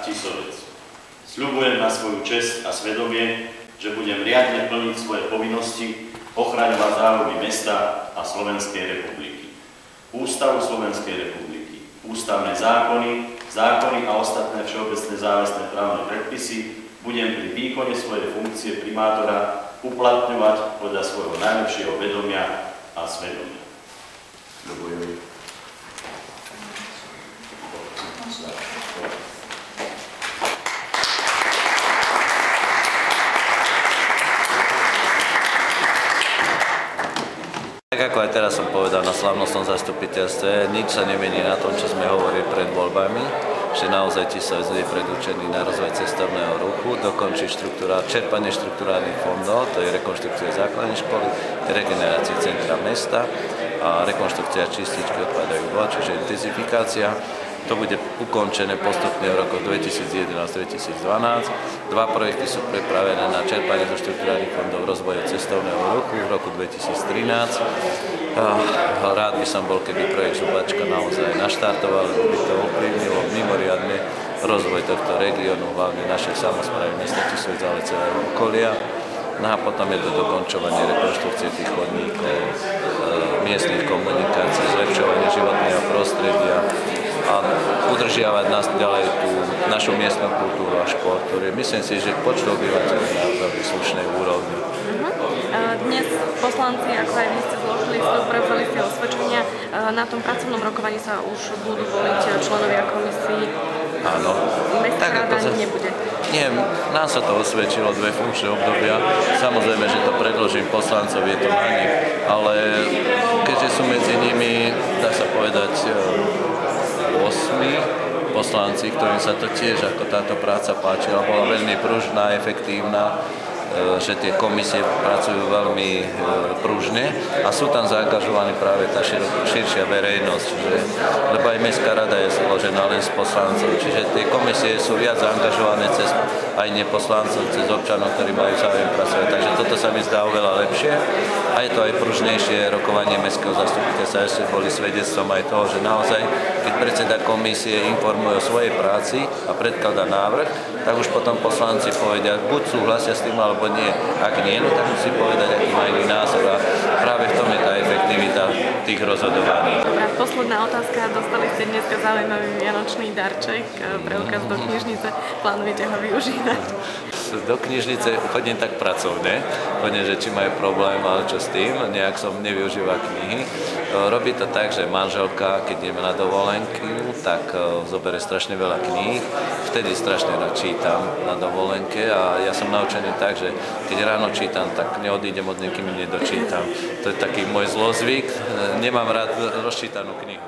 Tisovec. Sľubujem na svoju česť a svedomie, že budem riadne plniť svoje povinnosti, ochraňovať záujmy mesta a Slovenskej republiky. Ústavu Slovenskej republiky, ústavné zákony a ostatné všeobecné záväzné právne predpisy budem pri výkone svojej funkcie primátora uplatňovať podľa svojho najlepšieho vedomia a svedomia. Sľubujem. Tak ako aj teraz som povedal na slávnostnom zastupiteľstve, nič sa nemení na tom, čo sme hovorili pred voľbami, že naozaj Tisovec je predurčený na rozvoj cestovného ruchu, dokončiť čerpanie štrukturálnych fondov, to je rekonštrukcia základnej školy, regenerácia centra mesta a rekonštrukcia čističky odpadových vôd, čiže intenzifikácia. To bude ukončené postupne v rokoch 2011-2012. Dva projekty sú pripravené na čerpanie zo štrukturálnych fondov rozvoja cestovného ruchu v roku 2013. Rád by som bol, keby projekt Župačka naozaj naštartoval, lebo by to ovplyvnilo mimoriadne rozvoj tohto regiónu, hlavne našej samosprávy mesta Tisovec, ale celého okolia. No a potom je to dokončovanie rekonštrukcie tých chodníkov, miestnych komunikácií, zlepšovanie životného prostredia a udržiavať nás ďalej tú našu miestnu kultúru a šport, ktorý myslím si, že počtu obyvateľov je na veľmi slušnej úrovni. Dnes poslanci, ako aj vy ste zložili, prevzali ste osvedčenia. Na tom pracovnom rokovaní sa už budú voliť členovia komisí. Áno. Mestská rada nebude. Nie, nám sa to osvedčilo 2 funkčné obdobia. Samozrejme, že to predložím poslancov, je to na nich, ale keďže sú medzi nimi, dá sa povedať, 8 poslanci, ktorým sa to tiež ako táto práca páčila, bola veľmi pružná, efektívna, že tie komisie pracujú veľmi pružne a sú tam zaangažovaní práve tá širšia verejnosť, lebo aj Mestská rada je zložená len z poslancov, čiže tie komisie sú viac zaangažované cez aj neposlancov, cez občanov, ktorí majú záujem pracovať, takže toto sa mi zdá oveľa lepšie a je to aj pružnejšie rokovanie mestského zastupiteľstva. Ešte boli svedectvom aj toho, že naozaj, keď predseda komisie informuje o svojej práci a predkladá návrh, tak už potom poslanci povedia, buď súhlasia s tým, alebo nie. Ak nie, no tak musí povedať, aký má iný názor a práve v tom je tá efektivita tých rozhodovaní. Dobrá, posledná otázka. Dostali ste dneska zaujímavý vianočný darček, preukaz do knižnice. Plánujete ho využívať? Do knižnice chodím tak pracovne, chodím, že či majú problém, ale čo s tým, nejak som nevyužíval knihy. Robí to tak, že manželka, keď ideme na dovolenku, tak zoberie strašne veľa kníh, vtedy strašne rád čítam na dovolenke a ja som naučený tak, že keď ráno čítam, tak neodídem od niekým, nedočítam. To je taký môj zlozvyk, nemám rád rozčítanú knihu.